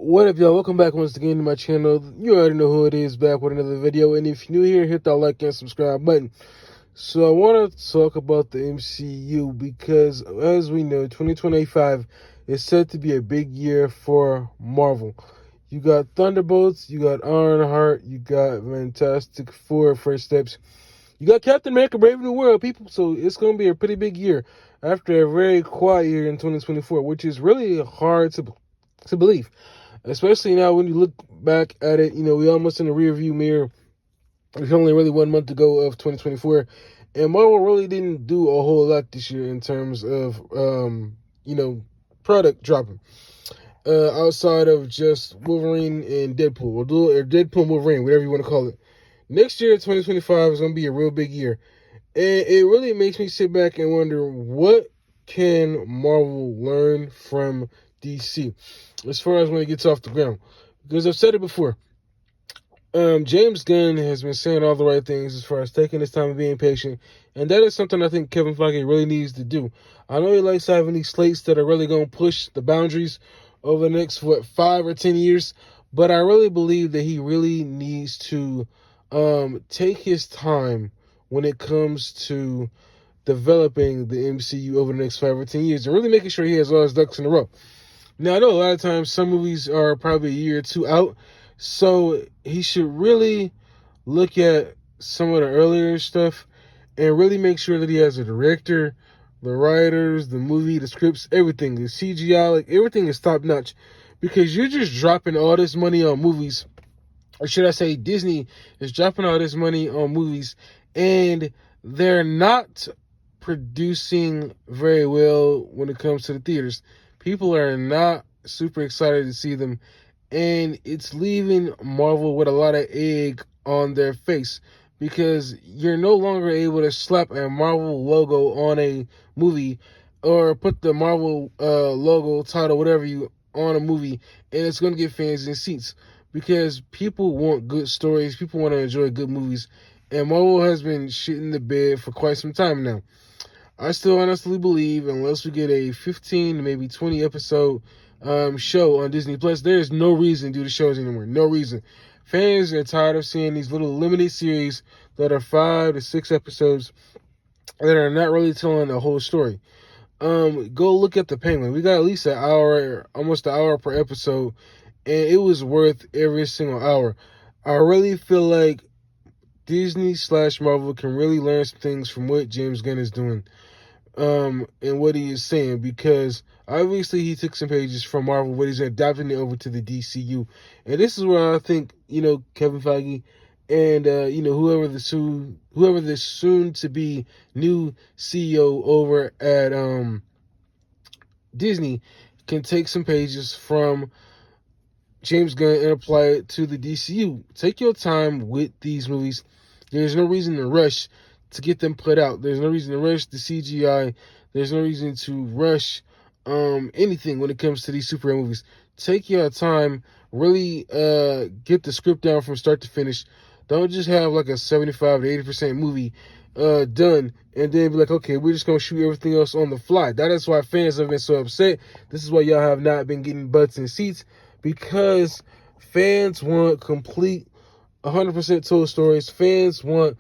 What up, y'all? Welcome back once again to my channel. You already know who it is, back with another video. And if you're new here, hit that like and subscribe button. So I want to talk about the MCU because, as we know, 2025 is set to be a big year for Marvel. You got Thunderbolts, you got Ironheart, you got Fantastic Four First Steps, you got Captain America Brave New World, people. So it's going to be a pretty big year after a very quiet year in 2024, which is really hard to believe. Especially now when you look back at it, we almost in the rear view mirror. There's only really 1 month to go of 2024. And Marvel really didn't do a whole lot this year in terms of, product dropping. Outside of just Wolverine and Deadpool, or Deadpool and Wolverine, whatever you want to call it. Next year, 2025, is going to be a real big year. And it really makes me sit back and wonder, what can Marvel learn from DC as far as when it gets off the ground? Because I've said it before. James Gunn has been saying all the right things as far as taking his time and being patient. And that is something I think Kevin Feige really needs to do. I know he likes having these slates that are really going to push the boundaries over the next, 5 or 10 years. But I really believe that he really needs to take his time when it comes to developing the MCU over the next 5 or 10 years and really making sure he has all his ducks in a row. Now, I know a lot of times some movies are probably a year or two out, so he should really look at some of the earlier stuff and really make sure that he has a director, the writers, the movie, the scripts, everything, the CGI, like everything is top notch, because you're just dropping all this money on movies, or should I say Disney is dropping all this money on movies, and they're not producing very well when it comes to the theaters. People are not super excited to see them, and it's leaving Marvel with a lot of egg on their face, because you're no longer able to slap a Marvel logo on a movie or put the Marvel logo, title, whatever you on a movie, and it's going to get fans in seats, because people want good stories, people want to enjoy good movies, and Marvel has been shitting the bed for quite some time now. I still honestly believe, unless we get a 15, maybe 20 episode show on Disney Plus, there is no reason to do the shows anymore. No reason. Fans are tired of seeing these little limited series that are 5 to 6 episodes that are not really telling the whole story. Go look at The Penguin. We got at least an hour, almost an hour per episode, and it was worth every single hour. I really feel like Disney/Marvel can really learn some things from what James Gunn is doing. And what he is saying, because obviously he took some pages from Marvel, but he's adapting it over to the DCU. And this is where I think, Kevin Feige and, whoever the soon to be new CEO over at Disney can take some pages from James Gunn and apply it to the DCU. Take your time with these movies. There's no reason to rush to get them put out. There's no reason to rush the CGI. There's no reason to rush anything when it comes to these superhero movies. Take your time. Really get the script down from start to finish. Don't just have like a 75 to 80% movie done and then be like, okay, we're just going to shoot everything else on the fly. That is why fans have been so upset. This is why y'all have not been getting butts in seats, because fans want complete 100% told stories. Fans want,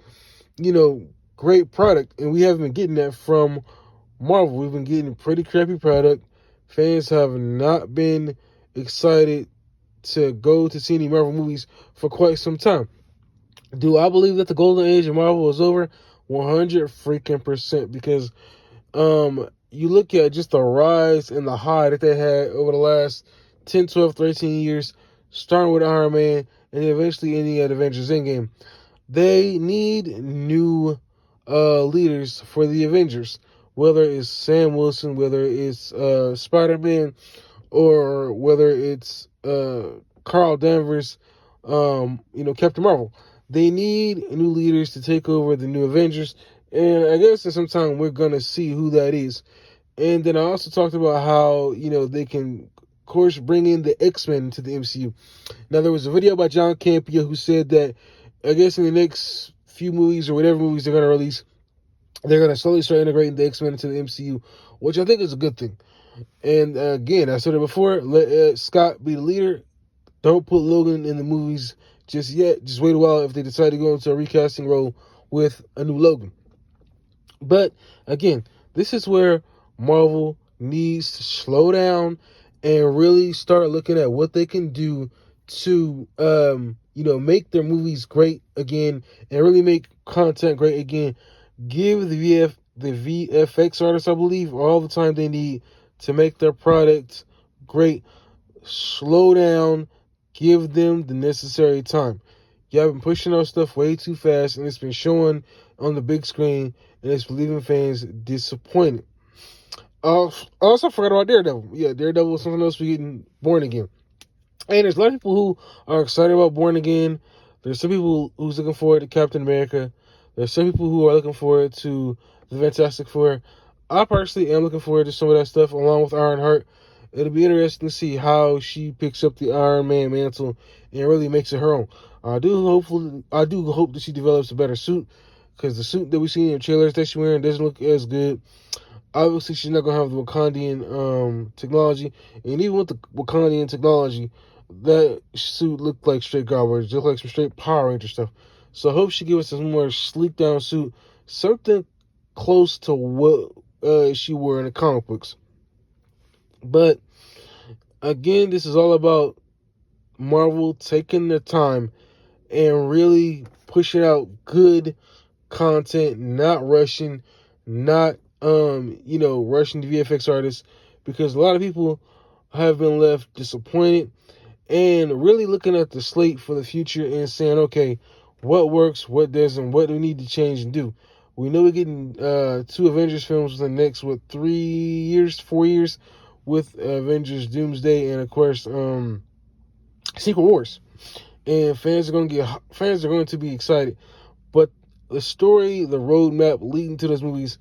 great product, and we haven't been getting that from Marvel. We've been getting pretty crappy product. Fans have not been excited to go to see any Marvel movies for quite some time. Do I believe that the golden age of Marvel is over? 100% because you look at just the rise and the high that they had over the last 10, 12, 13 years, starting with Iron Man and eventually ending at Avengers Endgame. They need new leaders for the Avengers, whether it's Sam Wilson, whether it's Spider-Man, or whether it's Carl Danvers, Captain Marvel. They need new leaders to take over the new Avengers, and I guess at some time we're going to see who that is. And then I also talked about how, they can, of course, bring in the X-Men to the MCU. Now, there was a video by John Campea who said that, I guess in the next few movies or whatever movies they're going to release, they're going to slowly start integrating the X-Men into the MCU, which I think is a good thing. And again, I said it before, let Scott be the leader. Don't put Logan in the movies just yet. Just wait a while if they decide to go into a recasting role with a new Logan. But again, this is where Marvel needs to slow down and really start looking at what they can do to make their movies great again and really make content great again. Give the VFX artists, I believe, all the time they need to make their product great. Slow down, give them the necessary time. Y'all been pushing out stuff way too fast, and it's been showing on the big screen, and it's leaving fans disappointed. I also forgot about Daredevil. Yeah, Daredevil is something else we're getting Born Again. And there's a lot of people who are excited about Born Again. There's some people who's looking forward to Captain America. There's some people who are looking forward to the Fantastic Four. I personally am looking forward to some of that stuff along with Ironheart. It'll be interesting to see how she picks up the Iron Man mantle and really makes it her own. I do hope that she develops a better suit, because the suit that we see in the trailers that she's wearing doesn't look as good. Obviously, she's not gonna have the Wakandian technology, and even with the Wakandian technology, that suit looked like straight garbage. It looked like some straight Power Ranger stuff. So I hope she gives us a more sleek down suit, something close to what she wore in the comic books. But again, this is all about Marvel taking their time and really pushing out good content, not rushing, not rushing the VFX artists, because a lot of people have been left disappointed and really looking at the slate for the future and saying, okay, what works, what doesn't, what do we need to change and do. We know we're getting 2 Avengers films within the next 4 years with Avengers Doomsday and of course Secret Wars. And fans are going to be excited. But the story, the roadmap leading to those movies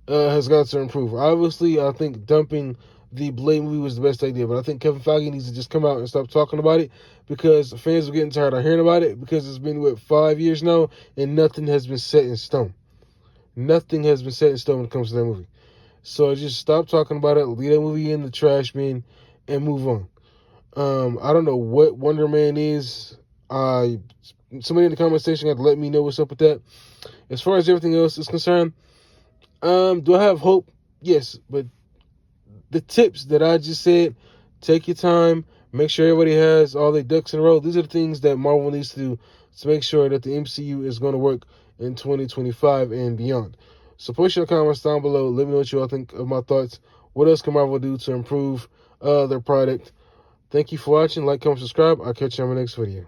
has got to improve. Obviously, I think dumping the Blade movie was the best idea, but I think Kevin Feige needs to just come out and stop talking about it, because fans are getting tired of hearing about it, because it's been 5 years now and nothing has been set in stone. Nothing has been set in stone when it comes to that movie. So just stop talking about it, leave that movie in the trash bin, and move on. I don't know what Wonder Man is. Somebody in the comment section got to let me know what's up with that. As far as everything else is concerned, do I have hope? Yes, but the tips that I just said, take your time, make sure everybody has all their ducks in a row. These are the things that Marvel needs to do to make sure that the MCU is going to work in 2025 and beyond. So post your comments down below. Let me know what you all think of my thoughts. What else can Marvel do to improve their product? Thank you for watching. Like, comment, subscribe. I'll catch you on my next video.